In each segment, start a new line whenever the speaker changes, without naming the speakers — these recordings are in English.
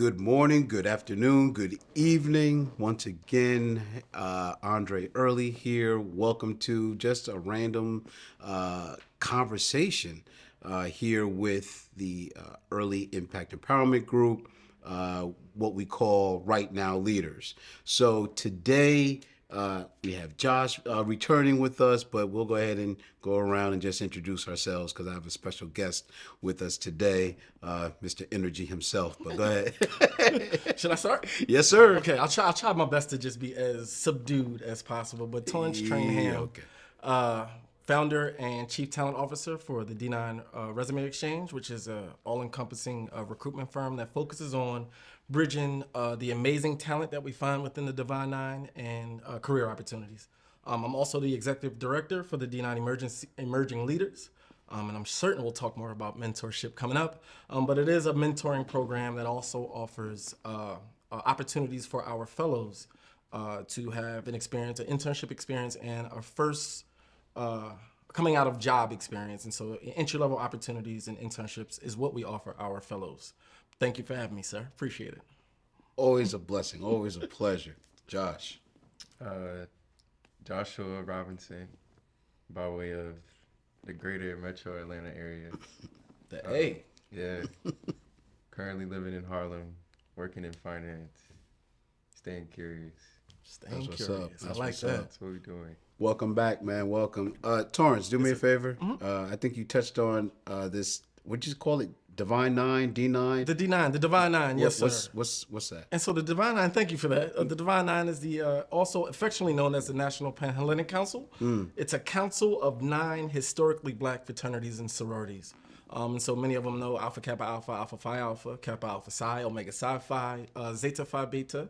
Good morning, good afternoon, good evening. Once again, Andre Early here. Welcome to just a random conversation here with the Early Impact Empowerment Group, what we call Right Now Leaders. So today, we have Josh returning with us, but we'll go ahead and go around and just introduce ourselves because I have a special guest with us today, Mr. Energy himself. But go ahead.
Should I start?
Yes, sir.
Okay, I'll try my best to just be as subdued as possible. But Torrance Trainham,
Okay.
founder and chief talent officer for the D9 Resume Exchange, which is an all-encompassing recruitment firm that focuses on bridging the amazing talent that we find within the Divine Nine and career opportunities. I'm also the executive director for the D9 Emerging Leaders. And I'm certain we'll talk more about mentorship coming up. But it is a mentoring program that also offers opportunities for our fellows to have an internship experience, and a first coming out of job experience. And so entry-level opportunities and internships is what we offer our fellows. Thank you for having me, sir. Appreciate it.
Always a blessing, always a pleasure. Josh.
Joshua Robinson, by way of the greater metro Atlanta area.
The A.
Yeah. Currently living in Harlem, working in finance, staying curious.
Staying
That's what's
curious.
up.
I
That's
like
what's
that.
up.
That's what we're doing.
Welcome back, man. Welcome. Torrance, do me a favor. I think you touched on this, what'd you call it? Divine Nine, D9?
The D9, the Divine Nine, yes, sir.
What's that?
And so the Divine Nine, thank you for that. The Divine Nine is the also affectionately known as the National Panhellenic Council. It's a council of 9 historically black fraternities and sororities. And so many of them know Alpha Kappa Alpha, Alpha Phi Alpha, Kappa Alpha Psi, Omega Psi Phi, Zeta Phi Beta,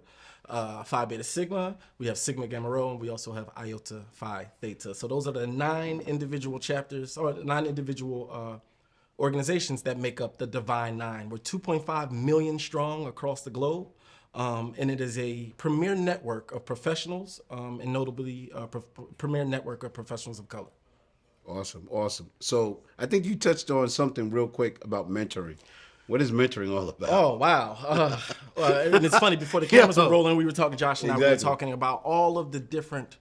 Phi Beta Sigma. We have Sigma Gamma Rho, and we also have Iota Phi Theta. So those are the 9 individual chapters, or 9 individual organizations that make up the Divine Nine. We're 2.5 million strong across the globe, and it is a premier network of professionals, and notably premier network of professionals of color.
Awesome. So I think you touched on something real quick about mentoring. What is mentoring all about?
Oh, wow. And it's funny, before the cameras were rolling, we were talking, Josh and I, we were
Exactly.
talking about all of the different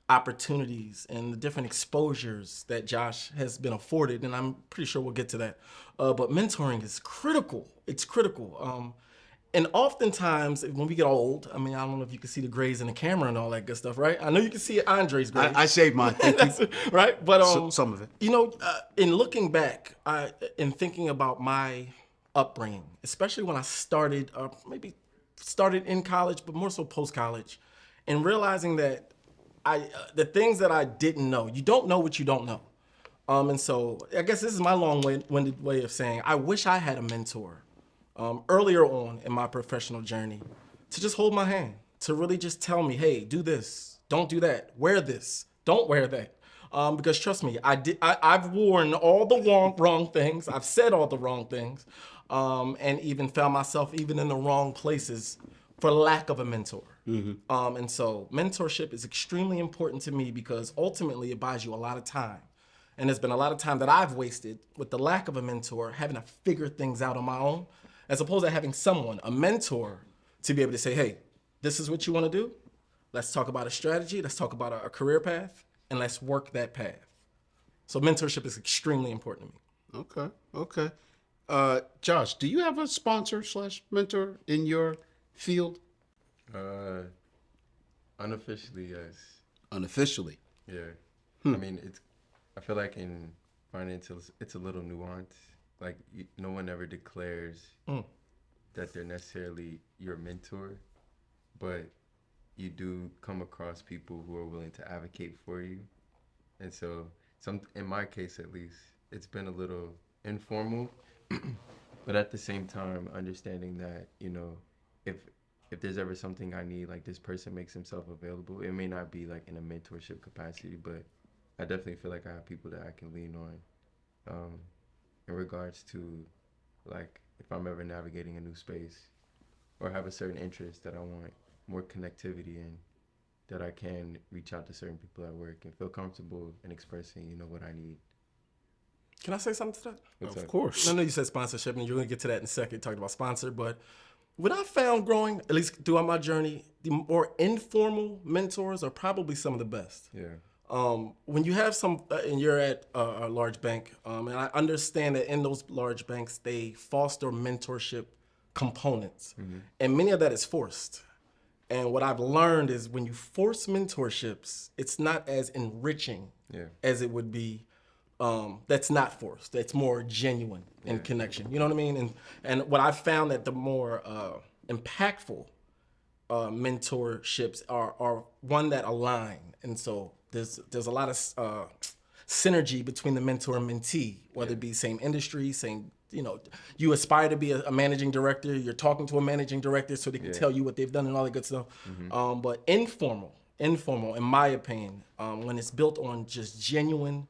opportunities and the different exposures that Josh has been afforded, and I'm pretty sure we'll get to that. But mentoring is critical. It's critical. And oftentimes, when we get old, I mean, I don't know if you can see the grays in the camera and all that good stuff, right? I know you can see Andre's grays.
I saved mine. Thank you.
Right? But
Some of it.
you know, in looking back, in thinking about my upbringing, especially when I started, maybe started in college, but more so post-college, and realizing that the things that I didn't know, you don't know what you don't know. And so I guess this is my long-winded way of saying, I wish I had a mentor earlier on in my professional journey to just hold my hand, to really just tell me, hey, do this, don't do that, wear this, don't wear that. Because trust me, I've worn all the wrong things, I've said all the wrong things, and even found myself even in the wrong places for lack of a mentor. And so mentorship is extremely important to me because ultimately it buys you a lot of time. And there's been a lot of time that I've wasted with the lack of a mentor, having to figure things out on my own, as opposed to having someone, a mentor, to be able to say, hey, this is what you want to do. Let's talk about a strategy. Let's talk about a career path, and let's work that path. So mentorship is extremely important to me.
Okay. Josh, do you have a sponsor / mentor in your field?
Unofficially, yes.
Unofficially.
Yeah. I mean, I feel like in finance, it's a little nuanced. Like, no one ever declares that they're necessarily your mentor, but you do come across people who are willing to advocate for you. And so, in my case at least, it's been a little informal, but at the same time, understanding that, you know, if there's ever something I need, like this person makes himself available, it may not be like in a mentorship capacity, but I definitely feel like I have people that I can lean on in regards to, like, if I'm ever navigating a new space or have a certain interest that I want more connectivity in, that I can reach out to certain people at work and feel comfortable in expressing, you know, what I need.
Can I say something to that?
What's
Of
up?
course.
I know you said sponsorship, and you're going to get to that in a second, talking about sponsor, but What I found growing, at least throughout my journey, the more informal mentors are probably some of the best.
Yeah.
When you have some, and you're at a large bank, and I understand that in those large banks, they foster mentorship components, and many of that is forced. And what I've learned is when you force mentorships, it's not as enriching
Yeah.
as it would be. That's not forced. That's more genuine in connection. You know what I mean? And what I've found that the more impactful mentorships are one that align, and so there's a lot of synergy between the mentor and mentee, whether it be same industry, same. You aspire to be a managing director. You're talking to a managing director so they can tell you what they've done and all that good stuff. But informal, in my opinion, when it's built on just genuine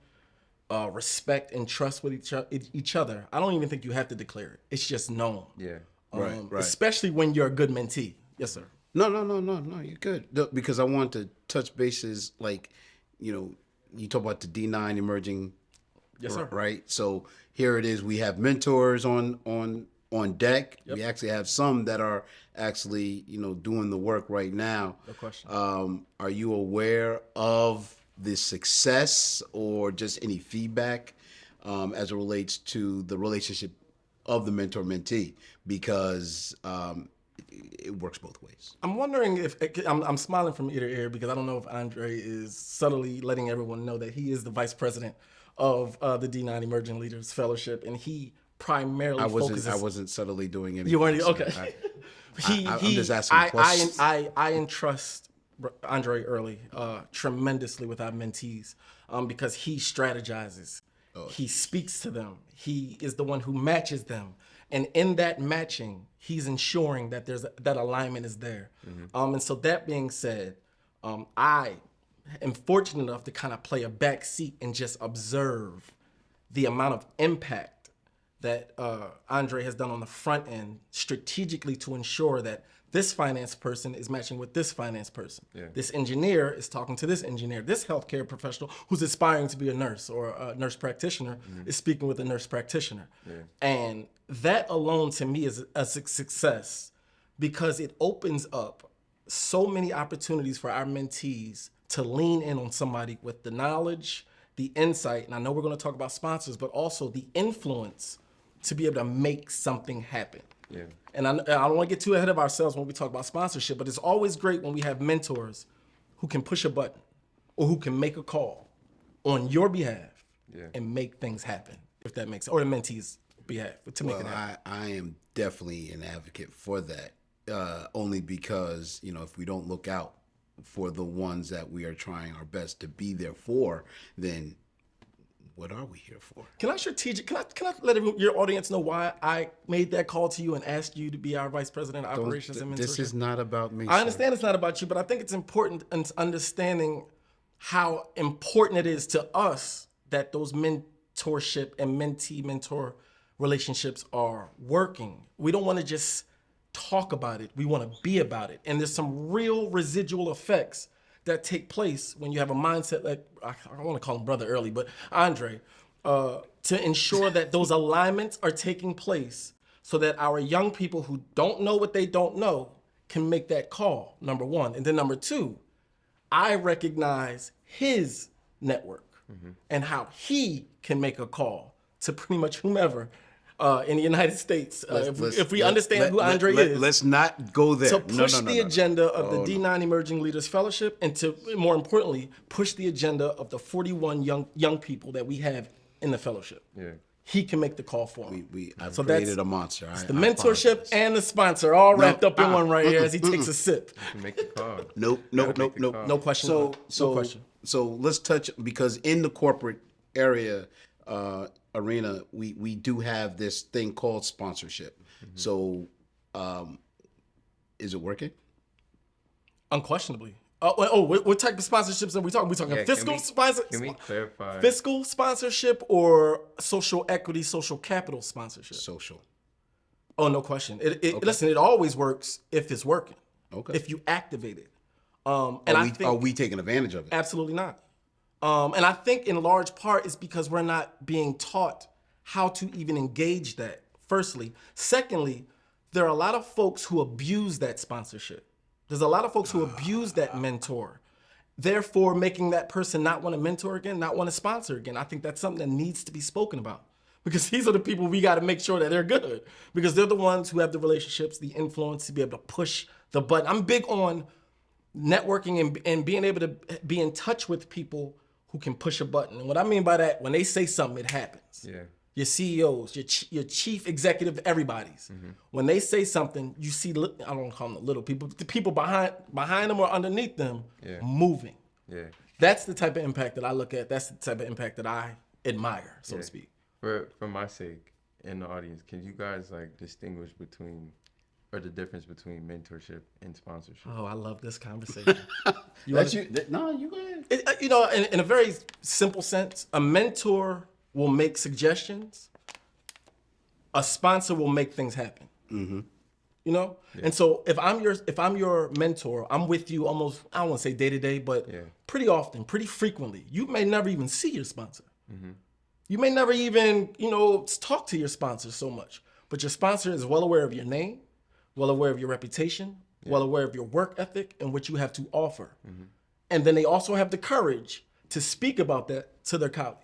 respect and trust with each other, I don't even think you have to declare it. It's just known.
Yeah.
Right.
Especially when you're a good mentee. Yes, sir.
No, you're good. Because I want to touch bases, like, you talk about the D9 emerging.
Yes, sir.
Right. So here it is. We have mentors on deck.
Yep.
We actually have some that are actually, doing the work right now.
No question.
Are you aware of the success or just any feedback as it relates to the relationship of the mentor-mentee? Because it works both ways.
I'm wondering if I'm smiling from ear to ear because I don't know if Andre is subtly letting everyone know that he is the vice president of the D9 Emerging Leaders Fellowship, and he primarily focuses.
I wasn't subtly doing anything.
You weren't okay.
I'm just asking questions.
I entrust Andre Early tremendously with our mentees because he strategizes. He speaks to them. He is the one who matches them. And in that matching, he's ensuring that that alignment is there. And so that being said, I am fortunate enough to kind of play a back seat and just observe the amount of impact that Andre has done on the front end strategically to ensure that this finance person is matching with this finance person.
Yeah.
This engineer is talking to this engineer. This healthcare professional who's aspiring to be a nurse or a nurse practitioner is speaking with a nurse practitioner.
Yeah.
And that alone to me is a success because it opens up so many opportunities for our mentees to lean in on somebody with the knowledge, the insight, and I know we're going to talk about sponsors, but also the influence to be able to make something happen.
Yeah.
And I don't want to get too ahead of ourselves when we talk about sponsorship, but it's always great when we have mentors who can push a button or who can make a call on your behalf and make things happen, if that makes sense, or the mentee's behalf to make it happen.
I am definitely an advocate for that, only because, if we don't look out for the ones that we are trying our best to be there for, then what are we here for?
Can I let your audience know why I made that call to you and asked you to be our vice president of operations and mentorship?
This is not about me.
I understand it's not about you, but I think it's important in understanding how important it is to us that those mentorship and mentee-mentor relationships are working. We don't want to just talk about it. We want to be about it. And there's some real residual effects that take place when you have a mindset like, I don't want to call him Brother Early, but Andre, to ensure that those alignments are taking place so that our young people who don't know what they don't know can make that call, number one. And then number two, I recognize his network and how he can make a call to pretty much whomever in the United States, if we understand who Andre is.
Let's not go there.
To push the agenda of the D9 Emerging Leaders Fellowship, and to, more importantly, push the agenda of the 41 young people that we have in the fellowship.
Yeah.
He can make the call for him.
I've created a monster.
The mentorship and the sponsor all wrapped up in one right here as he takes a sip.
You can make the call.
Nope.
No question. No question.
So let's touch, because in the corporate area, arena, we do have this thing called sponsorship. So, is it working?
Unquestionably. What type of sponsorships are we talking? We talking fiscal sponsor?
Can we clarify?
Fiscal sponsorship or social equity, social capital sponsorship?
Social.
Oh, no question. Listen, it always works if it's working.
Okay.
If you activate it.
Are we taking advantage of it?
Absolutely not. And I think in large part it's because we're not being taught how to even engage that, firstly. Secondly, there are a lot of folks who abuse that sponsorship. There's a lot of folks who abuse that mentor, therefore making that person not want to mentor again, not want to sponsor again. I think that's something that needs to be spoken about, because these are the people we got to make sure that they're good, because they're the ones who have the relationships, the influence to be able to push the button. I'm big on networking and being able to be in touch with people who can push a button. And what I mean by that, when they say something, it happens.
Yeah.
Your CEOs, your chief executive, everybody's. When they say something, you see, I don't want to call them the little people, but the people behind them or underneath them moving.
Yeah.
That's the type of impact that I look at. That's the type of impact that I admire, so to speak.
For my sake, in the audience, can you guys like distinguish between, or the difference between mentorship and sponsorship?
Oh, I love this conversation.
No, you go ahead.
You know, in a very simple sense, a mentor will make suggestions. A sponsor will make things happen. You know, and so if I'm your mentor, I'm with you almost, I don't want to say day to day, but pretty often, pretty frequently. You may never even see your sponsor. You may never even, talk to your sponsor so much, but your sponsor is well aware of your name, well aware of your reputation, well aware of your work ethic and what you have to offer. And then they also have the courage to speak about that to their colleagues.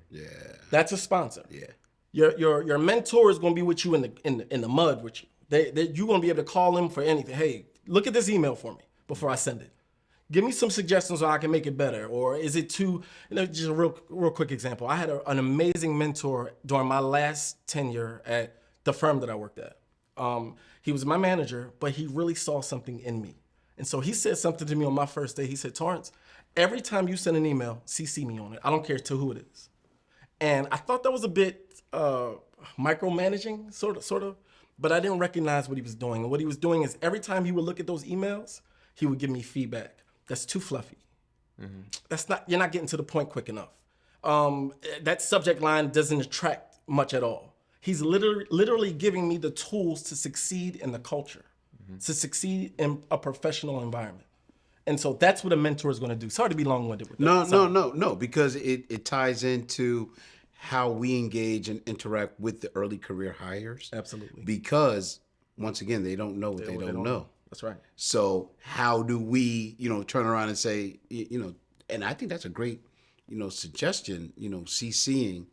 Yeah.
That's a sponsor.
Yeah.
Your mentor is going to be with you in the mud with you. You're going to be able to call them for anything. Hey, look at this email for me before I send it. Give me some suggestions so I can make it better. Or is it too, just a real quick example. I had an amazing mentor during my last tenure at the firm that I worked at. He was my manager, but he really saw something in me. And so he said something to me on my first day. He said, Torrance, every time you send an email, CC me on it. I don't care to who it is. And I thought that was a bit micromanaging, sort of, but I didn't recognize what he was doing. And what he was doing is every time he would look at those emails, he would give me feedback. That's too fluffy. You're not getting to the point quick enough. That subject line doesn't attract much at all. He's literally giving me the tools to succeed in the culture, to succeed in a professional environment. And so that's what a mentor is going to do. Sorry to be long-winded with that.
No, because it ties into how we engage and interact with the early career hires.
Absolutely.
Because once again, they don't know what they don't know.
That's right.
So how do we, turn around and say, and I think that's a great, suggestion, CCing.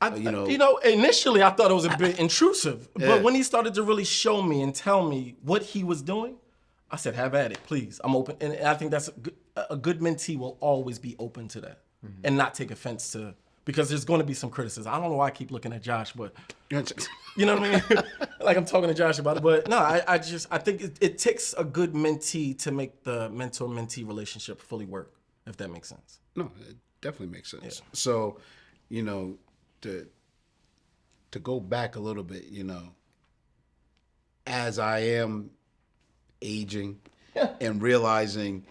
Initially I thought it was a bit intrusive, but when he started to really show me and tell me what he was doing, I said, have at it, please. I'm open. And I think that's a good mentee will always be open to that and not take offense to, because there's going to be some criticism. I don't know why I keep looking at Josh, but you know what I mean? Like I'm talking to Josh about it, but no, I think it takes a good mentee to make the mentor-mentee relationship fully work, if that makes sense.
No, it definitely makes sense. Yeah. So, to go back a little bit, as I am aging and realizing,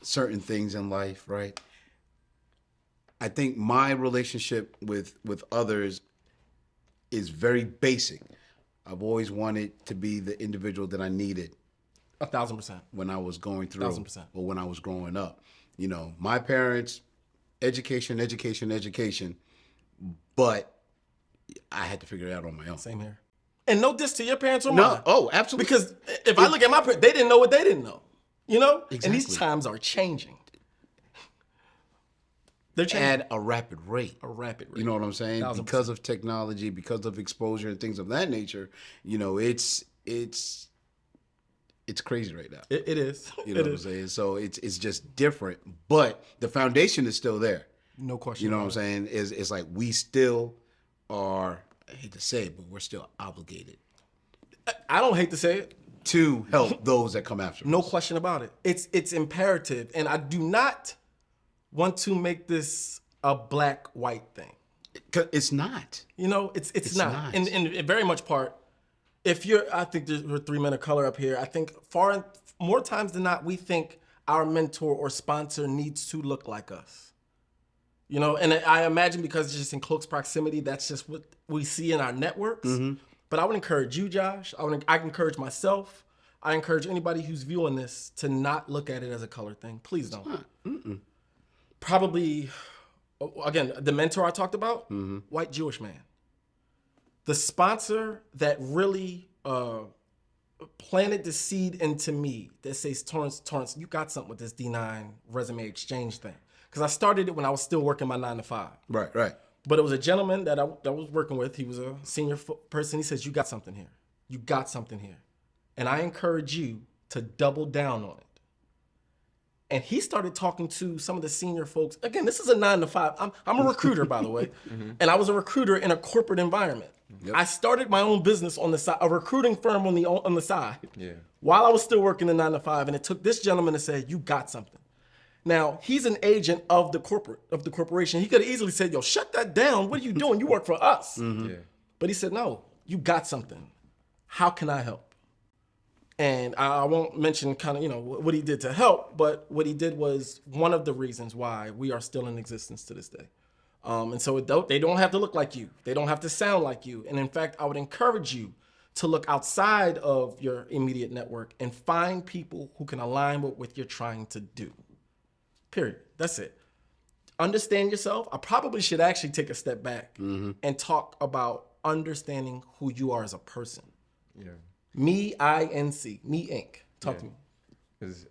certain things in life, right? I think my relationship with others is very basic. I've always wanted to be the individual that I needed
1,000%.
when I was going through
1,000%.
or when I was growing up. My parents, education, but I had to figure it out on my own.
Same here. And no diss to your parents or mine.
Oh, absolutely.
Because if I look at my parents, they didn't know what they didn't know.
Exactly.
And these times are changing. They're changing.
At a rapid rate. You know what I'm saying?
1,000%.
Because of technology, because of exposure and things of that nature, it's crazy right now.
It is.
You know what I'm saying? So it's just different, but the foundation is still there.
No question.
You know what I'm saying? It's like we still are, I hate to say it, but we're still obligated.
I don't hate to say it.
To help those that come after us.
No question about it. It's imperative. And I do not want to make this a black-white thing.
It's not.
It's not. In very much part, I think there's 3 men of color up here. I think more times than not, we think our mentor or sponsor needs to look like us. And I imagine because it's just in close proximity, that's just what we see in our networks. But I would encourage you, Josh. I encourage myself. I encourage anybody who's viewing this to not look at it as a color thing. Please don't. Probably, again, the mentor I talked about, white Jewish man. The sponsor that really planted the seed into me that says, Torrance, you got something with this D9 resume exchange thing. Because I started it when I was still working my 9 to 5.
Right.
But it was a gentleman that I was working with. He was a senior person. He says, you got something here. You got something here. And I encourage you to double down on it. And he started talking to some of the senior folks. Again, this is a 9 to 5. I'm a recruiter, by the way. And I was a recruiter in a corporate environment. Yep. I started my own business on the side, a recruiting firm on the side, while I was still working the 9 to 5. And it took this gentleman to say, you got something. Now, he's an agent of the corporation. He could have easily said, yo, shut that down. What are you doing? You work for us. But he said, no, you got something. How can I help? And I won't mention kind of, what he did to help, but what he did was one of the reasons why we are still in existence to this day. And so they don't have to look like you. They don't have to sound like you. And in fact, I would encourage you to look outside of your immediate network and find people who can align with what you're trying to do. Period. That's it. Understand yourself. I probably should actually take a step back and talk about understanding who you are as a person.
Yeah.
Me, I-N-C. Me, Inc. Talk to me.
Because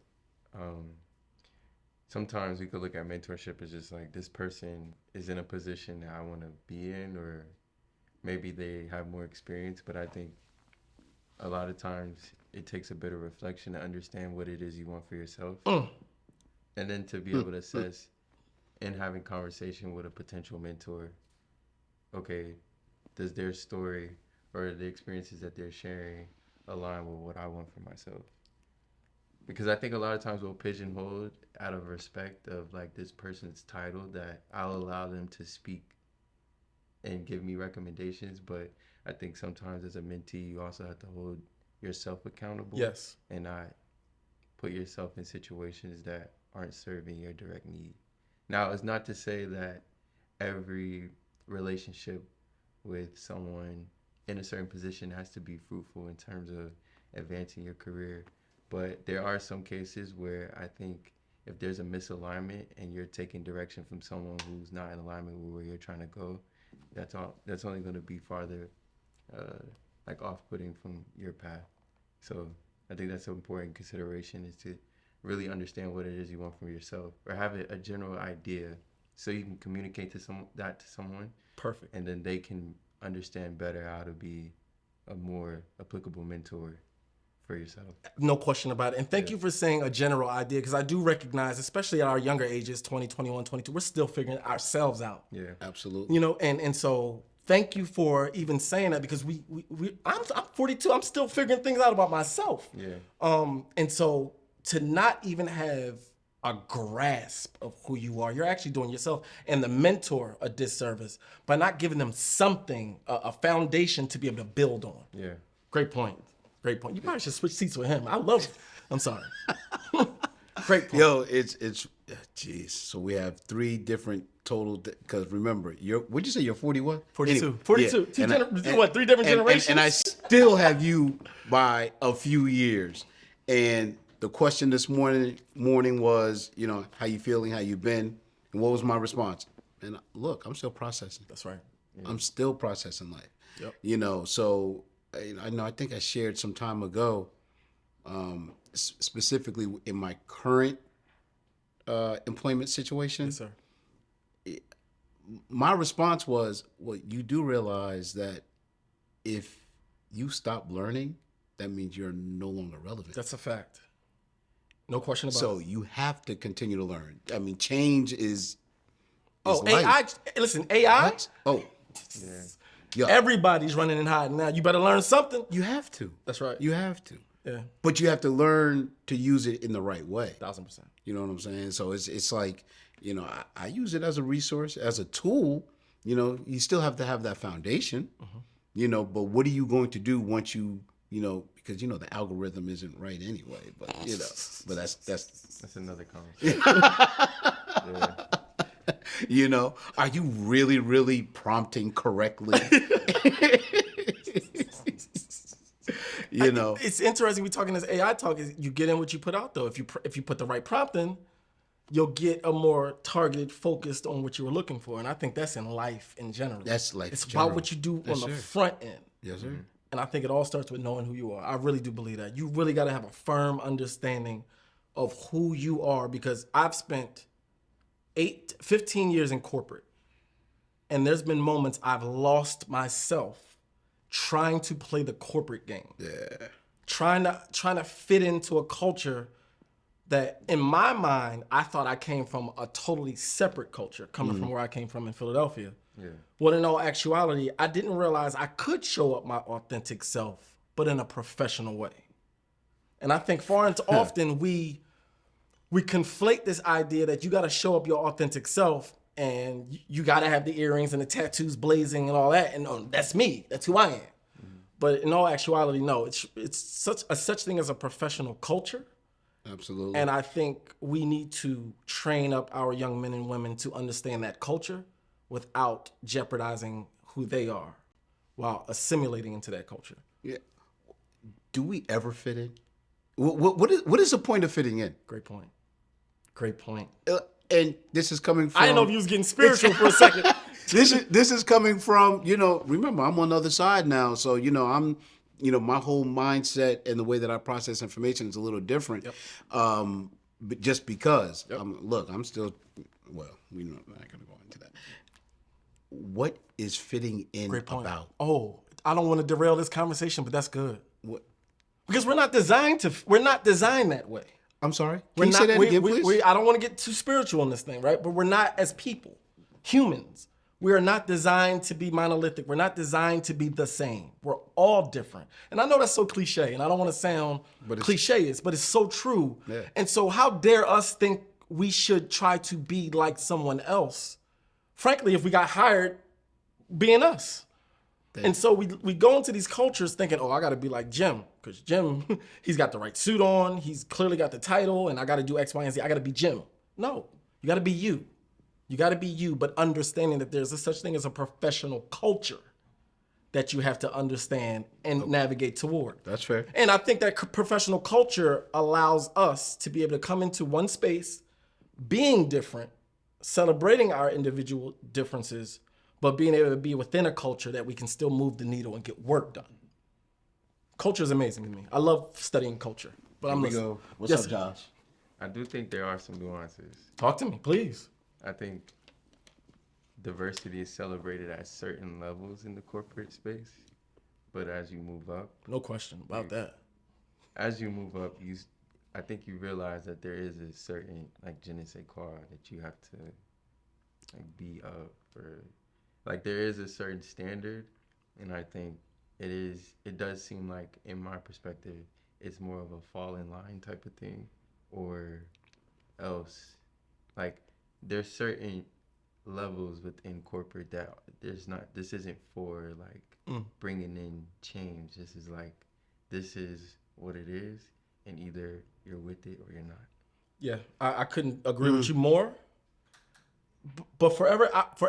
sometimes we could look at mentorship as just like this person is in a position that I want to be in, or maybe they have more experience. But I think a lot of times it takes a bit of reflection to understand what it is you want for yourself. And then to be able to assess and having conversation with a potential mentor, okay, does their story or the experiences that they're sharing align with what I want for myself? Because I think a lot of times we'll pigeonhole out of respect of like this person's title, that I'll allow them to speak and give me recommendations. But I think sometimes as a mentee, you also have to hold yourself accountable.
Yes.
And not put yourself in situations that aren't serving your direct need. Now, it's not to say that every relationship with someone in a certain position has to be fruitful in terms of advancing your career. But there are some cases where I think if there's a misalignment and you're taking direction from someone who's not in alignment with where you're trying to go, that's only going to be farther like off-putting from your path. So I think that's an important consideration, is to really understand what it is you want from yourself, or have a general idea so you can communicate to someone.
Perfect.
And then they can understand better how to be a more applicable mentor for yourself.
No question about it. And thank you for saying a general idea, because I do recognize, especially at our younger ages, 20, 21, 22, we're still figuring ourselves out.
Yeah,
absolutely.
And so thank you for even saying that, because I'm 42, I'm still figuring things out about myself.
Yeah.
And so to not even have a grasp of who you are, you're actually doing yourself and the mentor a disservice by not giving them something, a foundation to be able to build on.
Yeah.
Great point. You probably should switch seats with him. I love it. I'm sorry. Great point.
Yo, it's geez. So we have 3 different total, because remember, what'd you say, you're 41?
42.
Anyway,
42.
Yeah.
3 different generations?
And I still have you by a few years. And the question this morning was, how you feeling, how you been, and what was my response? And look, I'm still processing.
That's right.
Yeah. I'm still processing life.
Yep.
So I think I shared some time ago, specifically in my current employment situation.
Yes, sir.
My response was, well, you do realize that if you stop learning, that means you're no longer relevant.
That's a fact. No question about it.
So you have to continue to learn. I mean, change is
life.
AI.
Listen, AI.
What? Oh,
yeah. Everybody's running and hiding now. You better learn something.
You have to.
That's right.
You have to.
Yeah.
But you have to learn to use it in the right way.
1000%.
You know what I'm saying? So it's like, I use it as a resource, as a tool. You still have to have that foundation. But what are you going to do once you, because the algorithm isn't right anyway. But but that's
another conversation.
Yeah. Are you really, really prompting correctly?
It's interesting. We talking this AI talk. Is you get in what you put out, though. If you put the right prompt in, you'll get a more targeted, focused on what you were looking for. And I think that's in life in general.
That's life.
It's about what you do on the front end.
Yes, sir.
And I think it all starts with knowing who you are. I really do believe that. You really got to have a firm understanding of who you are, because I've spent 15 years in corporate. And there's been moments I've lost myself trying to play the corporate game.
Yeah.
Trying to fit into a culture that, in my mind, I thought I came from a totally separate culture, coming from where I came from in Philadelphia.
Yeah.
Well, in all actuality, I didn't realize I could show up my authentic self, but in a professional way. And I think far and often we conflate this idea that you got to show up your authentic self, and you got to have the earrings and the tattoos blazing and all that. And that's me. That's who I am. But in all actuality, no. It's such thing as a professional culture.
Absolutely.
And I think we need to train up our young men and women to understand that culture without jeopardizing who they are while assimilating into that culture.
Yeah. Do we ever fit in? What is the point of fitting in?
Great point. Great point.
And this is coming from...
I didn't know if you was getting spiritual for a second.
This is coming from, remember, I'm on the other side now. So, I'm, my whole mindset and the way that I process information is a little different.
Yep.
But just because, I'm still, we're not going to go into that. What is fitting in
Great point.
about?
Oh, I don't want to derail this conversation, but that's good.
What?
Because we're not designed that way.
I'm sorry? Can you say that again, please?
I don't want to get too spiritual in this thing, right? But we're not, as people, humans, we are not designed to be monolithic. We're not designed to be the same. We're all different. And I know that's so cliche, and I don't want to sound cliche, but it's so true.
Yeah.
And so how dare us think we should try to be like someone else? Frankly, if we got hired being us. And so we go into these cultures thinking, I got to be like Jim, because Jim, he's got the right suit on, he's clearly got the title, and I got to do X, Y, and Z. I got to be Jim. No, you got to be you. You got to be you, but understanding that there's a such thing as a professional culture that you have to understand and navigate toward.
That's fair.
And I think that professional culture allows us to be able to come into one space, being different, celebrating our individual differences, but being able to be within a culture that we can still move the needle and get work done. Culture is amazing to me. I love studying culture. But I'm listening.
Go. What's
Yes,
up,
sir.
Josh?
I do think there are some nuances.
Talk to me, please.
I think diversity is celebrated at certain levels in the corporate space, but as you move up,
No question about that.
I think you realize that there is a certain je ne sais quoi that you have to be up for. There is a certain standard, and I think it does seem like, in my perspective, it's more of a fall in line type of thing, or else there's certain levels within corporate that this isn't for bringing in change. This is what it is, and either you're with it or you're not.
Yeah, I couldn't agree with you more. But for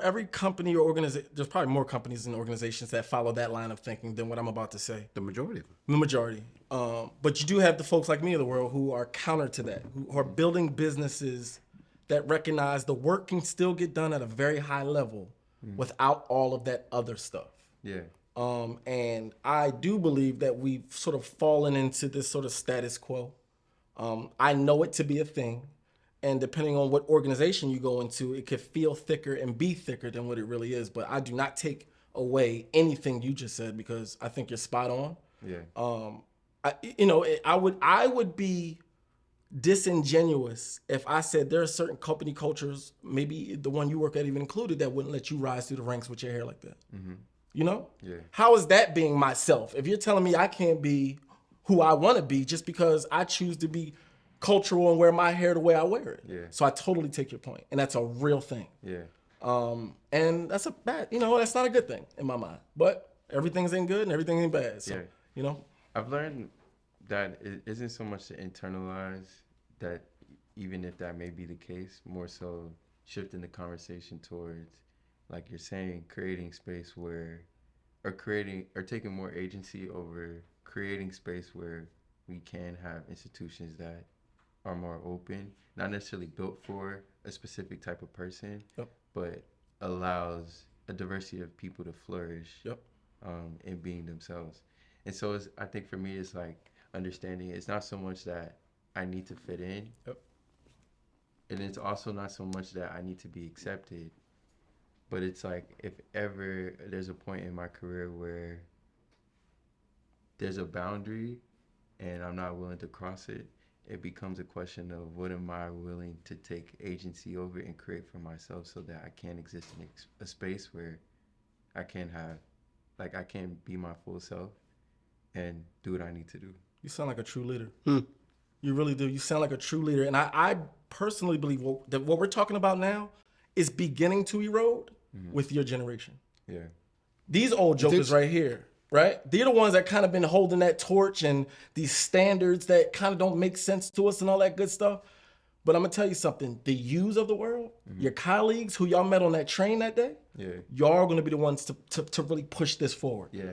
every company or organization, there's probably more companies and organizations that follow that line of thinking than what I'm about to say.
The majority of them.
The majority. But you do have the folks like me in the world who are counter to that, who are building businesses that recognize the work can still get done at a very high level without all of that other stuff.
Yeah.
And I do believe that we've sort of fallen into this sort of status quo. I know it to be a thing. And depending on what organization you go into, it could feel thicker and be thicker than what it really is. But I do not take away anything you just said, because I think you're spot on.
Yeah.
I would be disingenuous if I said there are certain company cultures, maybe the one you work at even included, that wouldn't let you rise through the ranks with your hair like that.
Mm-hmm.
Yeah. How is that being myself? If you're telling me I can't be who I want to be just because I choose to be cultural and wear my hair the way I wear it.
Yeah.
So I totally take your point, and that's a real thing.
Yeah.
And that's that's not a good thing in my mind. But everything's ain't good and everything ain't bad. So,
I've learned that it isn't so much to internalize that, even if that may be the case, more so shifting the conversation towards, like you're saying, creating space or taking more agency over creating space where we can have institutions that are more open, not necessarily built for a specific type of person, but allows a diversity of people to flourish in being themselves. And so I think for me, it's like understanding it's not so much that I need to fit in.
Yep.
And it's also not so much that I need to be accepted. But it's like if ever there's a point in my career where there's a boundary and I'm not willing to cross it, it becomes a question of what am I willing to take agency over and create for myself so that I can exist in a space where I can have, like, I can be my full self and do what I need to do.
You sound like a true leader. You really do. You sound like a true leader. And I personally believe that what we're talking about now is beginning to erode with your generation.
Yeah.
These old jokers right here, right? They're the ones that kind of been holding that torch and these standards that kind of don't make sense to us and all that good stuff. But I'm going to tell you something. The yous of the world, your colleagues who y'all met on that train that day, y'all are going to be the ones to really push this forward.
Yeah.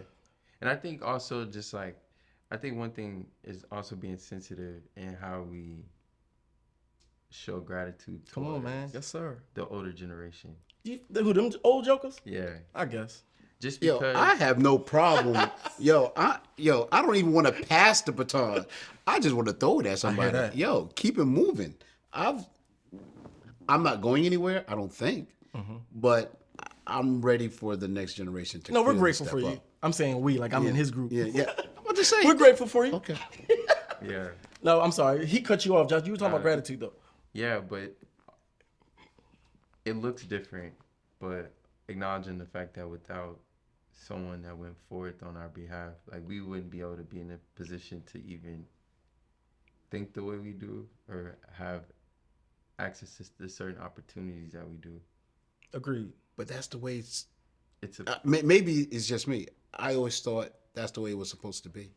And I think also just like, I think one thing is also being sensitive in how we show gratitude
Come on, man. Yes, sir.
the older generation.
Who, them old jokers?
Yeah.
I guess.
Just because.
Yo, I have no problem. I don't even want to pass the baton. I just want to throw it at somebody.
that.
Yo, keep it moving. I'm not going anywhere, I don't think. But I'm ready for the next generation to
No, we're
really
grateful
step
for you.
up.
I'm saying we, like I'm in his group.
Yeah. I'm just saying.
We're grateful for you.
Okay.
Yeah.
No, I'm sorry. He cut you off, Josh. You were talking about gratitude, though.
Yeah, but it looks different. But acknowledging the fact that without someone that went forth on our behalf, like we wouldn't be able to be in a position to even think the way we do or have access to the certain opportunities that we do.
Agreed.
But that's the way it's.
It's a,
Maybe it's just me. I always thought that's the way it was supposed to be.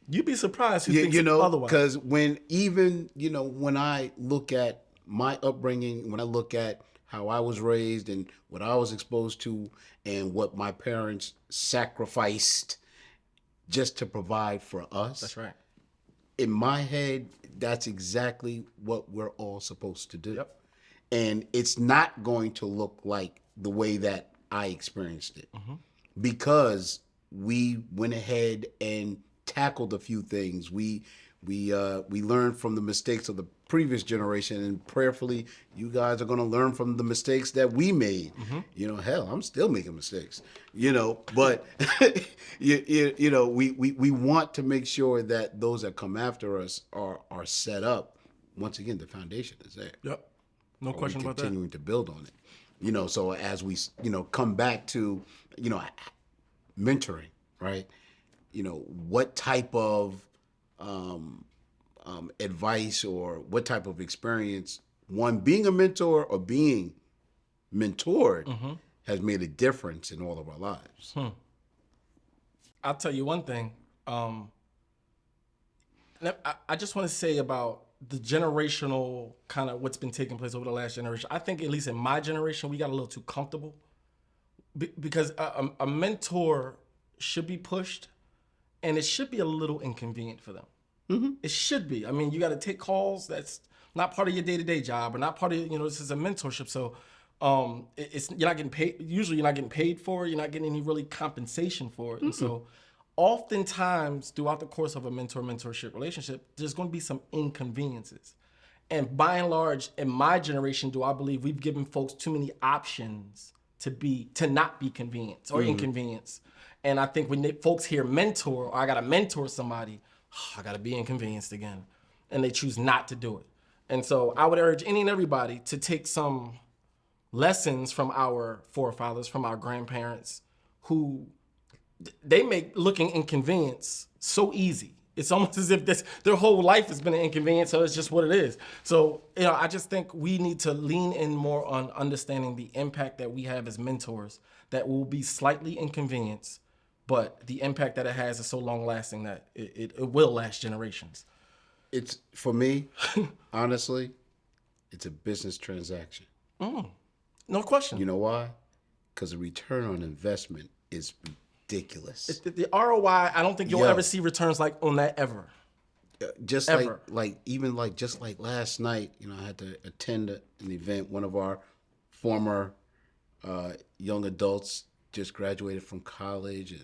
You'd be surprised who thinks otherwise.
Because when I look at my upbringing, when I look at how I was raised and what I was exposed to and what my parents sacrificed just to provide for us.
That's right.
In my head, that's exactly what we're all supposed to do.
Yep.
And it's not going to look like the way that I experienced it because we went ahead and tackled a few things. We learned from the mistakes of the previous generation, and prayerfully, you guys are going to learn from the mistakes that we made. Hell, I'm still making mistakes. But we want to make sure that those that come after us are set up. Once again, the foundation is there.
Yep. No question about that.
Continuing to build on it. So as we come back to mentoring, right? What type of advice or what type of experience, one, being a mentor or being mentored has made a difference in all of our lives.
I'll tell you one thing. I just want to say about the generational kind of what's been taking place over the last generation. I think at least in my generation, we got a little too comfortable because a mentor should be pushed and it should be a little inconvenient for them. It should be. I mean, you got to take calls that's not part of your day-to-day job or not part of, this is a mentorship. So you're not getting paid. Usually you're not getting paid for it. You're not getting any really compensation for it. And so oftentimes throughout the course of a mentorship relationship, there's going to be some inconveniences. And by and large, in my generation, do I believe we've given folks too many options to not be convenienced or inconvenienced. And I think when folks hear mentor or I got to mentor somebody, I got to be inconvenienced again. And they choose not to do it. And so I would urge any and everybody to take some lessons from our forefathers, from our grandparents, who they make looking inconvenience so easy. It's almost as if their whole life has been an inconvenience, so it's just what it is. So, I just think we need to lean in more on understanding the impact that we have as mentors that will be slightly inconvenienced, but the impact that it has is so long lasting that it will last generations.
It's, for me, honestly, it's a business transaction.
No question.
You know why? Because the return on investment is ridiculous.
The ROI, I don't think you'll ever see returns like on that ever.
Just
ever.
like last night, I had to attend an event. One of our former young adults just graduated from college,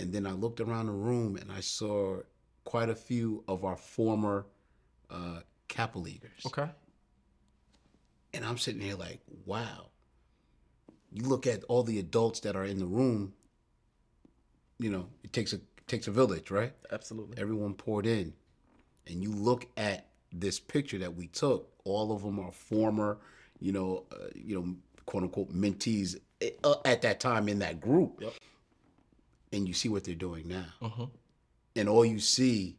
And then I looked around the room and I saw quite a few of our former Kappa leaguers.
Okay.
And I'm sitting here like, wow. You look at all the adults that are in the room, you know, it takes a village, right?
Absolutely.
Everyone poured in. And you look at this picture that we took, all of them are former, quote unquote mentees at that time in that group.
Yep.
And you see what they're doing now.
Mm-hmm.
And all you see,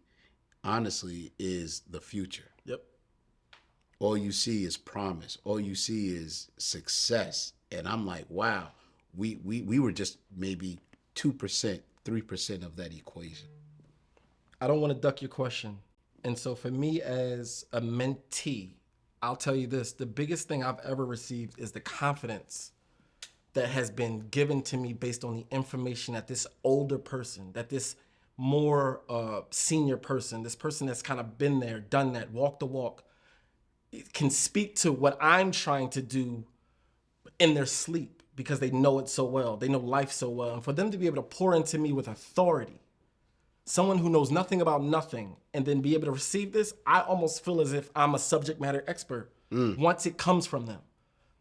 honestly, is the future.
Yep.
All you see is promise. All you see is success. And I'm like, wow, we were just maybe 2%, 3% of that equation.
I don't want to duck your question. And so for me as a mentee, I'll tell you this, the biggest thing I've ever received is the confidence that has been given to me based on the information that this older person, that this more senior person, this person that's kind of been there, done that, walked the walk, can speak to what I'm trying to do in their sleep because they know it so well. They know life so well. And for them to be able to pour into me with authority, someone who knows nothing about nothing, and then be able to receive this, I almost feel as if I'm a subject matter expert once it comes from them.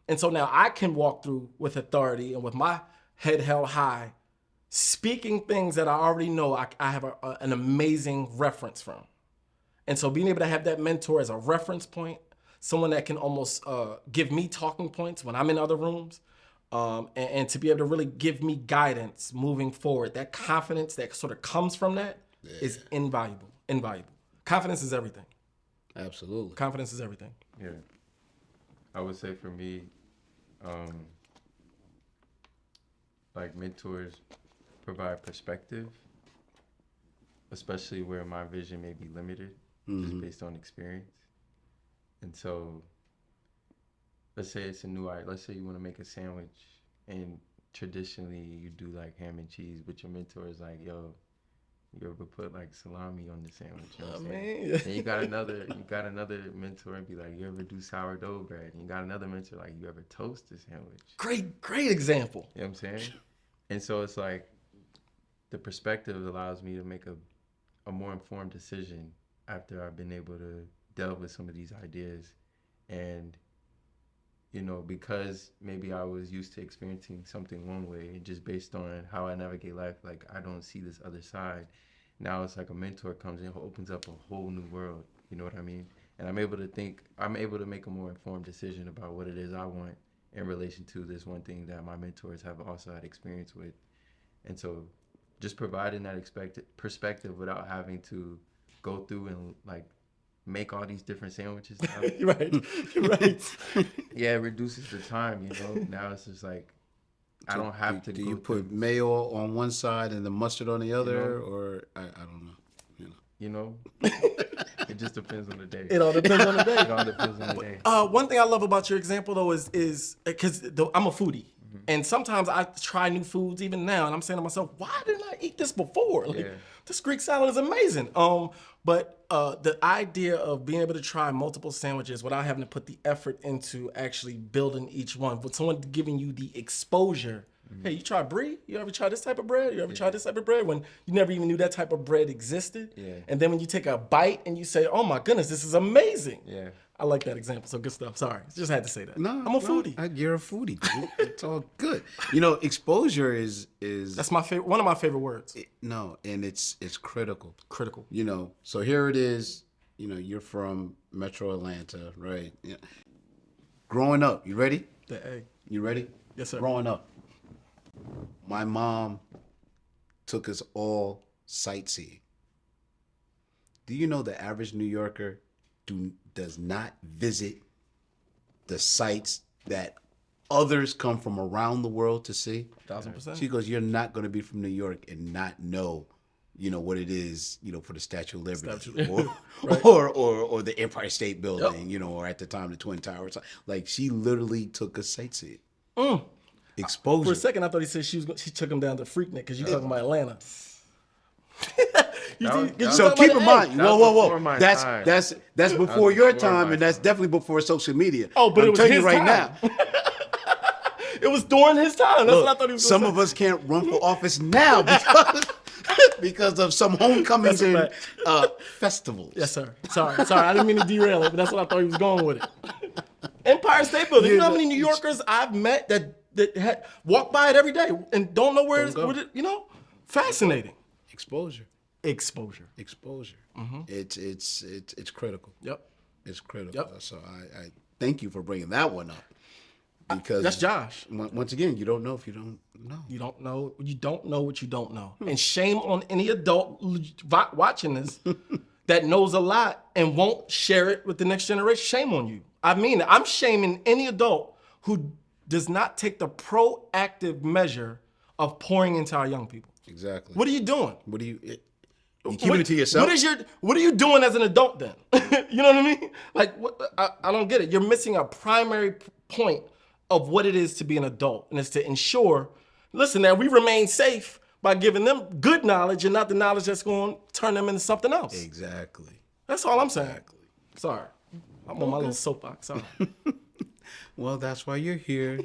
And so now I can walk through with authority and with my head held high, speaking things that I already know I have an amazing reference from. And so being able to have that mentor as a reference point, someone that can almost give me talking points when I'm in other rooms, and to be able to really give me guidance moving forward, that confidence that sort of comes from that is invaluable. Confidence is everything.
Absolutely.
Confidence is everything.
Yeah. I would say for me, like mentors provide perspective, especially where my vision may be limited, just based on experience. And so, let's say it's a new idea. Let's say you want to make a sandwich, and traditionally you do like ham and cheese, but your mentor is like, "Yo, you ever put like salami on the sandwich?" You know what I'm saying? And you got another mentor and be like, "You ever do sourdough bread?" And you got another mentor like, "You ever toast a sandwich?"
Great example.
You know what I'm saying? And so it's like the perspective allows me to make a more informed decision after I've been able to delve with some of these ideas. And because maybe I was used to experiencing something one way, and just based on how I navigate life, like I don't see this other side. Now it's like a mentor comes in, opens up a whole new world. You know what I mean? And I'm able to make a more informed decision about what it is I want in relation to this one thing that my mentors have also had experience with. And so just providing that perspective without having to go through and like make all these different sandwiches.
Right.
Yeah, it reduces the time, Now it's just like I don't have to.
Do you put mayo on one side and the mustard on the other, or I don't know.
It just depends on the day.
It all depends on the day.
It all depends on the day.
One thing I love about your example though is because I'm a foodie. And sometimes I try new foods even now, and I'm saying to myself, why didn't I eat this before? This Greek salad is amazing. But the idea of being able to try multiple sandwiches without having to put the effort into actually building each one, with someone giving you the exposure. Hey, you try brie? You ever try this type of bread? You ever try this type of bread? When you never even knew that type of bread existed.
Yeah.
And then when you take a bite and you say, oh my goodness, this is amazing.
Yeah.
I like that example. So good stuff. Sorry. Just had to say that.
No,
I'm a foodie.
You're a foodie, dude. It's all good. Exposure is
That's my favorite. One of my favorite words.
And it's critical.
Critical.
So here it is. You're from Metro Atlanta, right? Yeah. Growing up, you ready?
The egg.
You ready?
Yes, sir.
Growing up, my mom took us all sightseeing. Do you know the average New Yorker does not visit the sites that others come from around the world to see?
1,000%.
She goes, you're not going to be from New York and not know, what it is, for the Statue of Liberty or the Empire State Building, or at the time the Twin Towers. Like she literally took us sightseeing. Exposure.
For a second, I thought he said she took him down to Freaknik because you talking about Atlanta.
So keep in mind, whoa.
My
That's
time.
that's before your
before
time,
my
and that's definitely before social media.
Oh, but
I'm
it was
telling
his
you right
time.
now.
It was during his time. That's
Look,
what I thought he was
some
gonna
of us can't run for office now because because of some homecomings
That's a
and
fact.
festivals.
Yes, sir. Sorry. I didn't mean to derail it, but that's what I thought he was going with it. Empire State Building. You know how many New Yorkers I've met that had walk by it every day and don't know where
Don't go.
it, fascinating.
Exposure.
Exposure.
It's critical.
Yep.
It's critical.
Yep.
So I thank you for bringing that one up, because
That's Josh.
Once again, you don't know if you don't know.
You don't know. You don't know what you don't know. And shame on any adult watching this that knows a lot and won't share it with the next generation. Shame on you. I mean, I'm shaming any adult who does not take the proactive measure of pouring into our young people.
Exactly.
What are you doing?
What do you? You keeping it to yourself?
What are you doing as an adult then? You know what I mean? Like, I don't get it. You're missing a primary point of what it is to be an adult, and it's to ensure, listen, that we remain safe by giving them good knowledge and not the knowledge that's going to turn them into something else.
Exactly.
That's all I'm saying. Sorry, I'm on my little soapbox. Sorry.
Well, that's why you're here.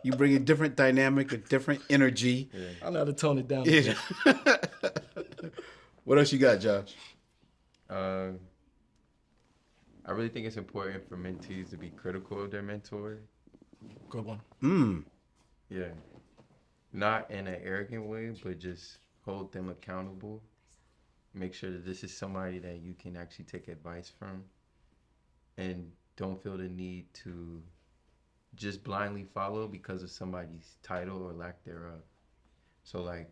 You bring a different dynamic, a different energy.
I know how to tone it down.
Yeah. What else you got, Josh?
I really think it's important for mentees to be critical of their mentor.
Good one.
Yeah. Not in an arrogant way, but just hold them accountable. Make sure that this is somebody that you can actually take advice from. And don't feel the need to just blindly follow because of somebody's title or lack thereof. So, like,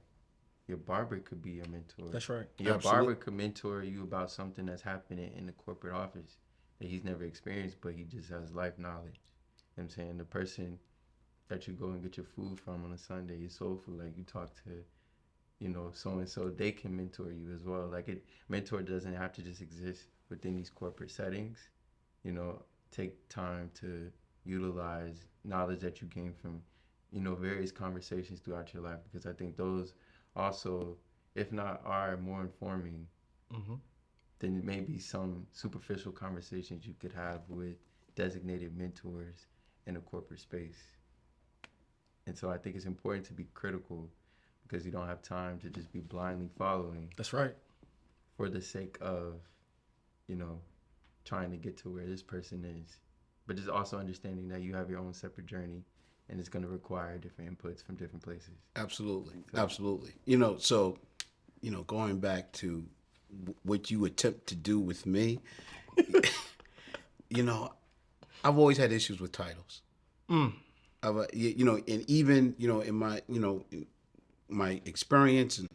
your barber could be your mentor.
That's right.
Your
Absolutely.
barber could mentor you about something that's happening in the corporate office that he's never experienced, but he just has life knowledge. You know what I'm saying? The person that you go and get your food from on a Sunday, your soul food, like you talk to, so-and-so, they can mentor you as well. Like, mentor doesn't have to just exist within these corporate settings. Take time to utilize knowledge that you gain from, various conversations throughout your life, because I think those also, if not are more informing than maybe some superficial conversations you could have with designated mentors in a corporate space. And so I think it's important to be critical, because you don't have time to just be blindly following
That's right.
for the sake of, trying to get to where this person is. But just also understanding that you have your own separate journey, and it's going to require different inputs from different places.
Absolutely. Absolutely. Going back to what you attempt to do with me, I've always had issues with titles. And even, in my, in my experience and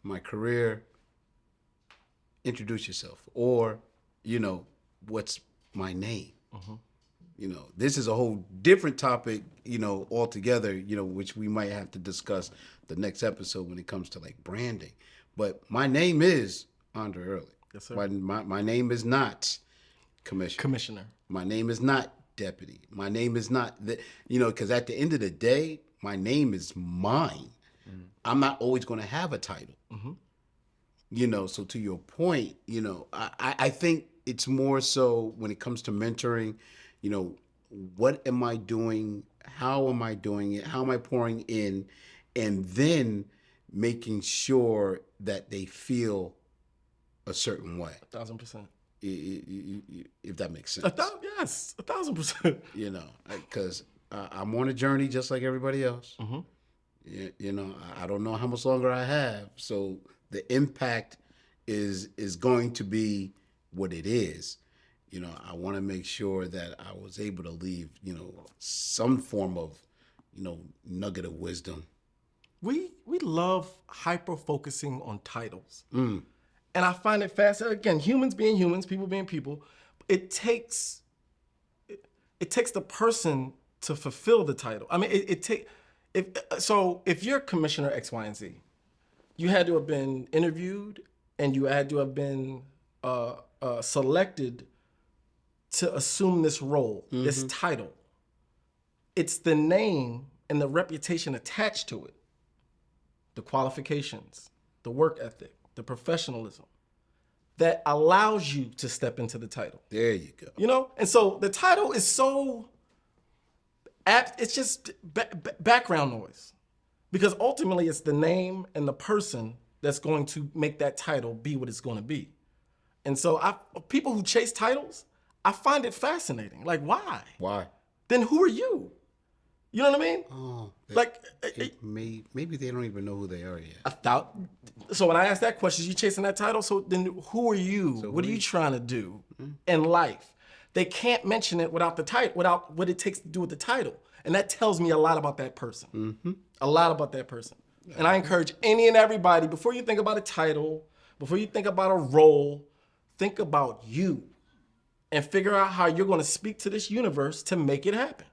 my career, introduce yourself, or, what's my name? This is a whole different topic, altogether, which we might have to discuss the next episode when it comes to like branding. But my name is Andre Early.
Yes, sir.
My name is not commissioner. My name is not deputy. My name is not because at the end of the day, my name is mine. I'm not always going to have a title. So to your point, I think it's more so when it comes to mentoring, what am I doing? How am I doing it? How am I pouring in? And then making sure that they feel a certain way.
1,000%.
If that makes sense.
Yes, 1,000%.
Because I'm on a journey just like everybody else. I don't know how much longer I have. So the impact is going to be what it is. I want to make sure that I was able to leave, some form of, nugget of wisdom.
We love hyper focusing on titles. And I find it fascinating. Again, humans being humans, people being people, it takes the person to fulfill the title. I mean, if you're Commissioner X, Y, and Z, you had to have been interviewed and you had to have been selected to assume this role, this title. It's the name and the reputation attached to it, the qualifications, the work ethic, the professionalism that allows you to step into the title.
There you go.
And so the title is so apt, it's just background noise. Because ultimately it's the name and the person that's going to make that title be what it's going to be. And so people who chase titles, I find it fascinating. Like, why?
Why?
Then who are you? You know what I mean?
Oh,
Like,
maybe they don't even know who they are yet.
I thought. So when I asked that question, you chasing that title? So then who are you? What are you trying to do in life? They can't mention it without the title, without what it takes to do with the title. And that tells me a lot about that person. A lot about that person. And I encourage any and everybody, before you think about a title, before you think about a role, think about you and figure out how you're going to speak to this universe to make it happen.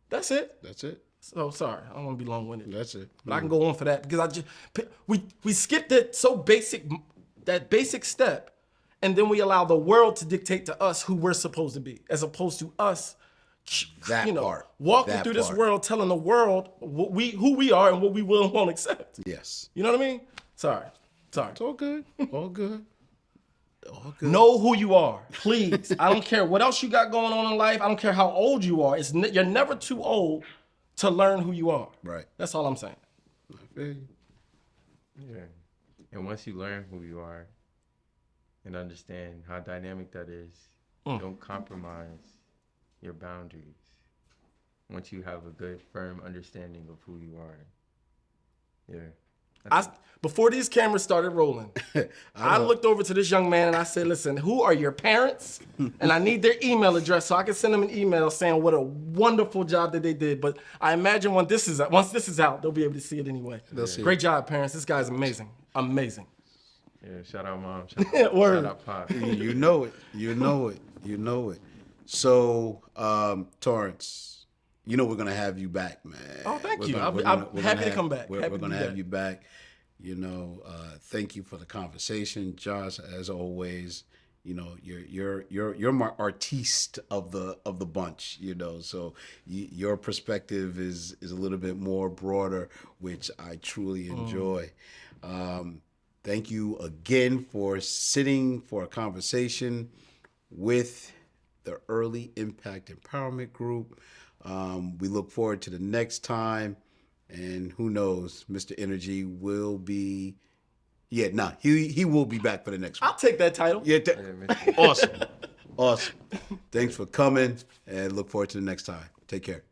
That's it.
That's it.
So sorry, I don't want to be long-winded.
That's it.
But I can go on for that because we skipped that basic step, and then we allow the world to dictate to us who we're supposed to be, as opposed to us, walking through this world, telling the world who we are and what we will and won't accept.
Yes.
You know what I mean? Sorry.
It's all good. All good. All good.
Know who you are, please. I don't care what else you got going on in life. I don't care how old you are. You're never too old to learn who you are.
Right.
That's all I'm saying.
Yeah. And once you learn who you are and understand how dynamic that is, don't compromise your boundaries. Once you have a good, firm understanding of who you are. Yeah.
Before these cameras started rolling, I looked over to this young man and I said, listen, who are your parents? And I need their email address so I can send them an email saying what a wonderful job that they did. But I imagine once this is out, they'll be able to see it anyway. Great job, parents. This guy's amazing. Amazing.
Yeah, shout out mom. Shout out pop.
You know it. You know it. You know it. So, Torrance, you know we're gonna have you back, man.
Oh, thank you. I'm happy to come back.
We're gonna have you back. You know, thank you for the conversation, Josh. As always, you know, you're my artiste of the bunch. You know, so your perspective is a little bit more broader, which I truly enjoy. Thank you again for sitting for a conversation with the Early Impact Empowerment Group. We look forward to the next time. And who knows, Mr. Energy will be, he will be back for the next one.
I'll take that title.
Yeah, awesome. Awesome. Thanks for coming and look forward to the next time. Take care.